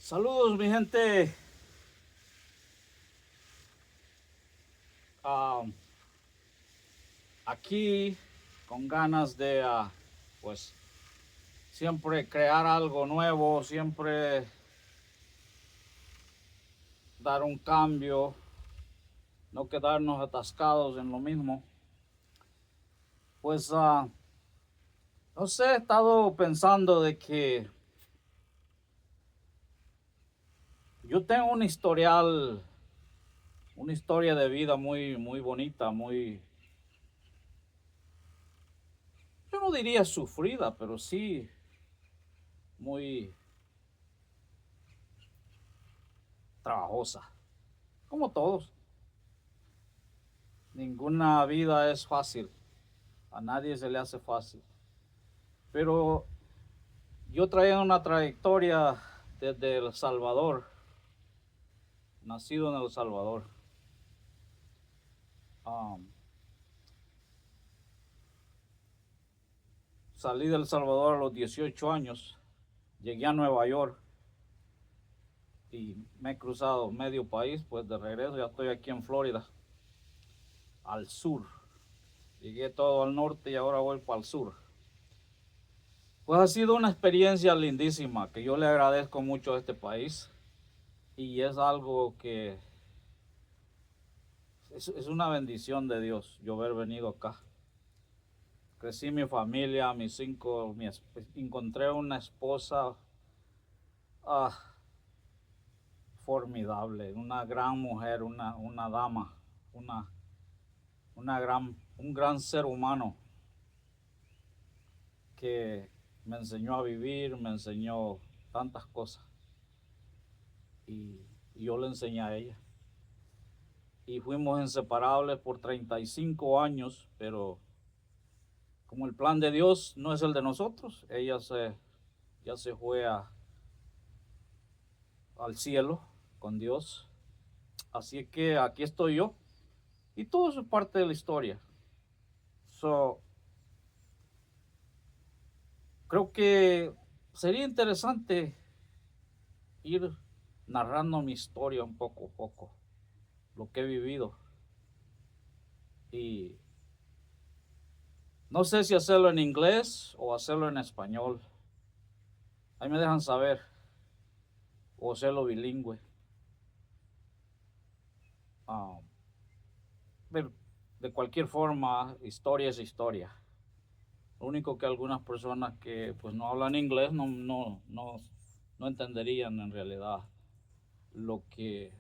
Saludos, mi gente. Ah, Aquí con ganas de, pues, siempre crear algo nuevo, siempre dar un cambio, no quedarnos atascados en lo mismo. Pues, no sé, he estado pensando de que yo tengo un historial, una historia de vida muy, muy bonita, muy, yo no diría sufrida, pero sí muy trabajosa, como todos. Ninguna vida es fácil, a nadie se le hace fácil. Pero yo traía una trayectoria desde El Salvador, nacido en El Salvador. Um, Salí de El Salvador a los 18 años, llegué a Nueva York y me he cruzado medio país, pues de regreso ya estoy aquí en Florida, al sur. Llegué todo al norte y ahora voy para el sur. Pues ha sido una experiencia lindísima que yo le agradezco mucho a este país y es algo que es una bendición de Dios yo haber venido acá. Crecí mi familia, mis cinco, encontré una esposa ah, formidable, una gran mujer, una dama, una, un gran ser humano que me enseñó a vivir, me enseñó tantas cosas y, y yo le enseñé a ella. Y fuimos inseparables por 35 años, pero como el plan de Dios no es el de nosotros, ya se fue al cielo con Dios. Así que aquí estoy yo y todo eso es parte de la historia. So, creo que sería interesante ir narrando mi historia un poco a poco, lo que he vivido. Y no sé si hacerlo en inglés o hacerlo en español. Ahí me dejan saber. O hacerlo bilingüe. Ah, pero de cualquier forma, historia es historia. Lo único que algunas personas que pues no hablan inglés no entenderían en realidad lo que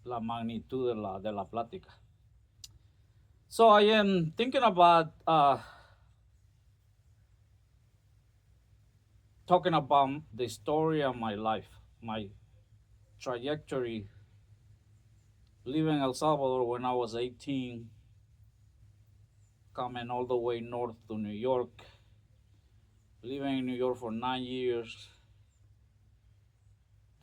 la magnitud de la plática. So I am thinking about talking about the story of my life, my trajectory, leaving El Salvador when I was 18, coming all the way north to New York, living in New York for 9 years,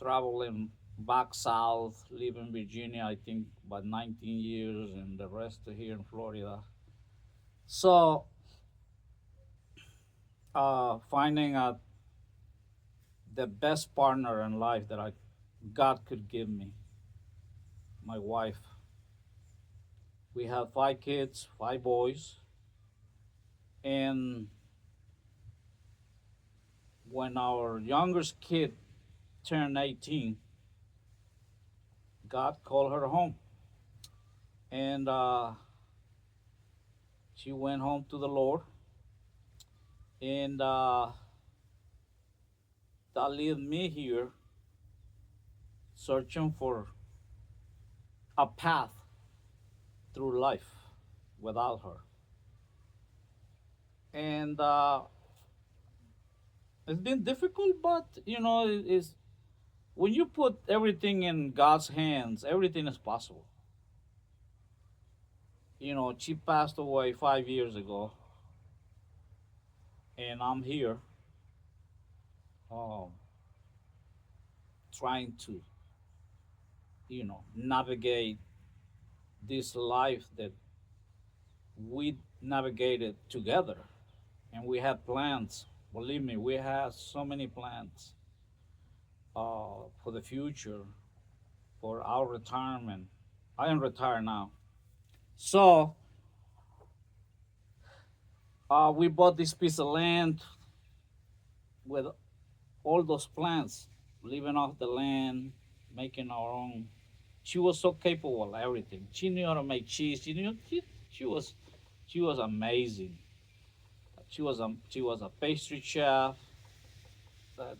traveling back south, living in Virginia, I think about 19 years, and the rest here in Florida. So, finding the best partner in life that God could give me, my wife. We have 5 kids, 5 boys, and when our youngest kid turned 18, God called her home, and she went home to the Lord, and that led me here searching for a path through life without her. And it's been difficult, but it's when you put everything in God's hands, everything is possible. She passed away 5 years ago, and I'm here um, trying to, navigate this life that we navigated together. And we had plans. Believe me, we had so many plans. for the future, for our retirement. I am retired now. So we bought this piece of land with all those plants, living off the land, making our own. She was so capable of everything. She knew how to make cheese. She was she was amazing. She was a pastry chef, uh,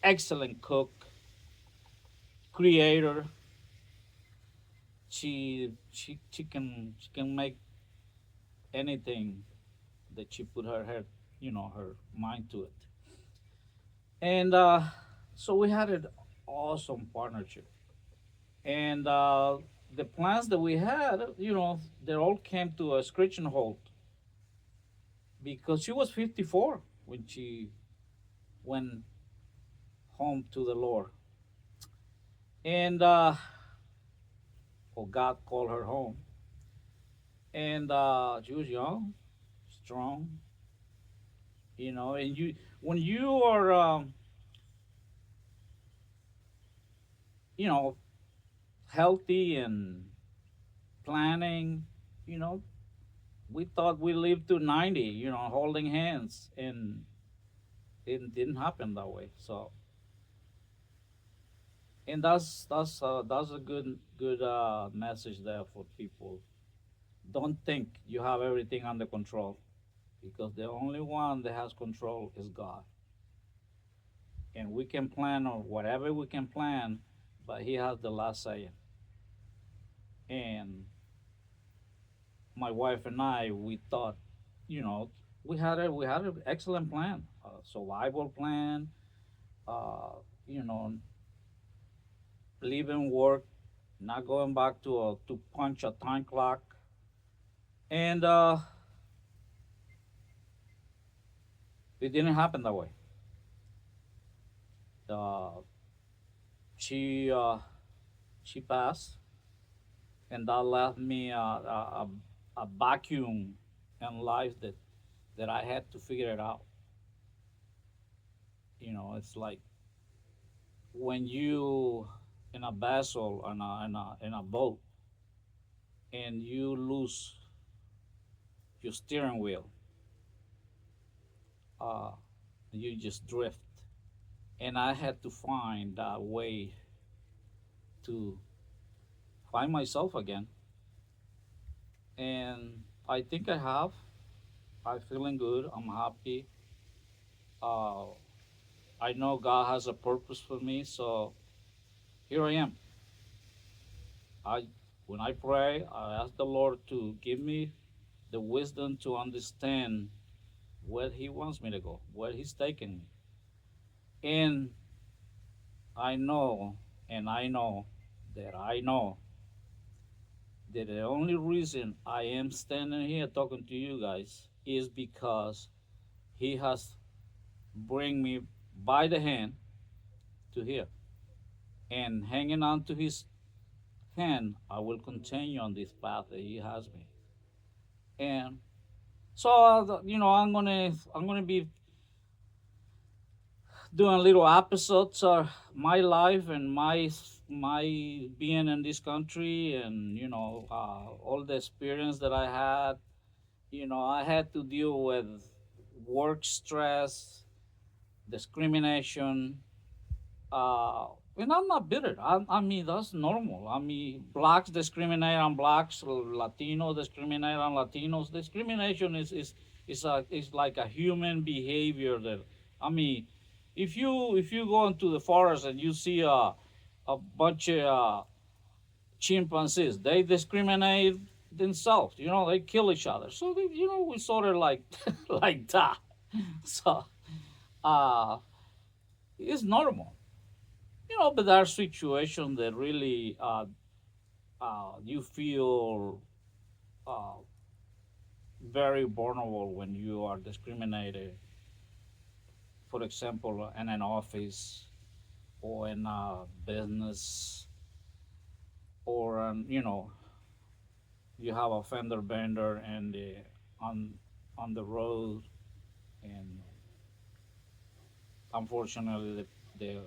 excellent cook, creator. She can make anything that she put her mind to it. And so we had an awesome partnership. And the plans that we had, they all came to a screeching halt because she was 54 when she went home to the Lord. And God called her home. And she was young, strong, and when you are, you know, healthy and planning, you know, we thought we lived to 90, holding hands, and it didn't happen that way. So, and that's a good message there for people. Don't think you have everything under control, because the only one that has control is God. And we can plan on whatever we can plan, but He has the last say. And my wife and I, we thought, you know, we had an excellent plan, a survival plan, uh, you know, live and work, not going back to punch a time clock. And it didn't happen that way. Uh, she she passed, and that left me a vacuum in life that I had to figure it out. It's like when you in a vessel, in a boat, and you lose your steering wheel, uh, you just drift. And I had to find that way to find myself again. And I think I have. I'm feeling good. I'm happy. Uh, I know God has a purpose for me, so here I am. I when I pray, I ask the Lord to give me the wisdom to understand where He wants me to go, where He's taking me. And I know, and I know that the only reason I am standing here talking to you guys is because He has bring me by the hand to here. And hanging on to His hand, I will continue on this path that He has me. And so, I'm gonna be doing little episodes of my life and my being in this country, and all the experience that I had. I had to deal with work stress, discrimination. And I'm not bitter. I mean, that's normal. I mean, blacks discriminate on blacks, Latino discriminate on Latinos. Discrimination is like a human behavior that, I mean, if you go into the forest and you see a bunch of chimpanzees, they discriminate themselves. They kill each other. So we sort of like like that. So uh, it's normal. But there are situations that really you feel uh, very vulnerable when you are discriminated. For example, in an office or in a business, or you have a fender bender and on the road, and unfortunately the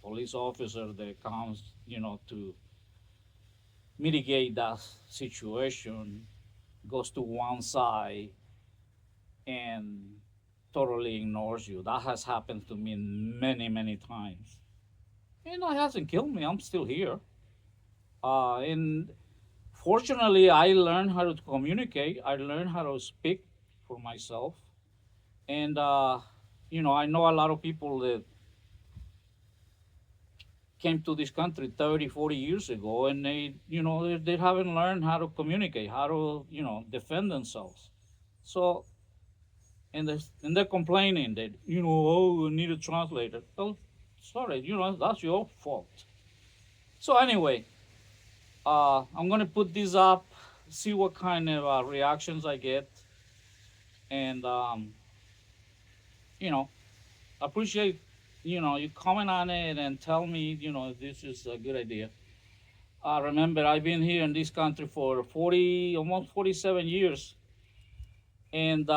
police officer that comes, to mitigate that situation goes to one side and totally ignores you. That has happened to me many, many times. And it hasn't killed me. I'm still here. And fortunately, I learned how to communicate. I learned how to speak for myself. And, I know a lot of people that came to this country 30, 40 years ago, and they haven't learned how to communicate, how to, defend themselves. So, and they're complaining that, oh, we need a translator. Well, sorry, that's your fault. So anyway, I'm gonna put this up, see what kind of reactions I get, and you know, appreciate, you comment on it and tell me, if this is a good idea. Remember, I've been here in this country for 40, almost 47 years, and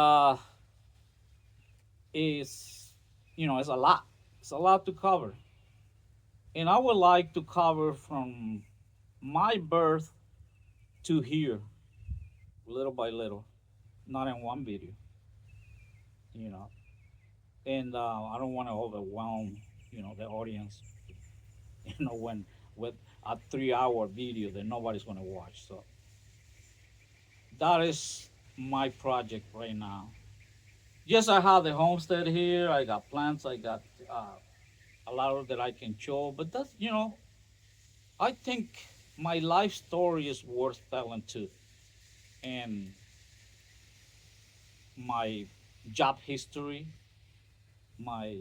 it's, it's a lot. It's a lot to cover, and I would like to cover from my birth to here, little by little, not in one video, you know. And I don't want to overwhelm, the audience, when with a 3 hour video that nobody's gonna watch. So that is my project right now. Yes, I have the homestead here. I got plants. I got a lot of that I can show. But that's, I think my life story is worth telling too, and my job history, my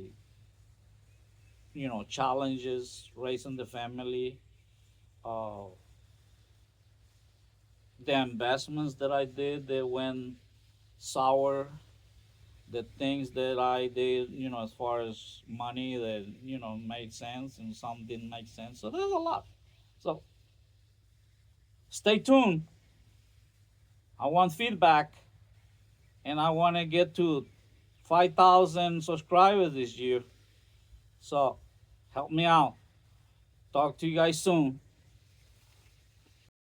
challenges raising the family, uh, the investments that I did that went sour, the things that I did, as far as money that made sense and some didn't make sense. So there's a lot. So stay tuned. I want feedback, and I want to get to 5,000 subscribers this year. So help me out. Talk to you guys soon.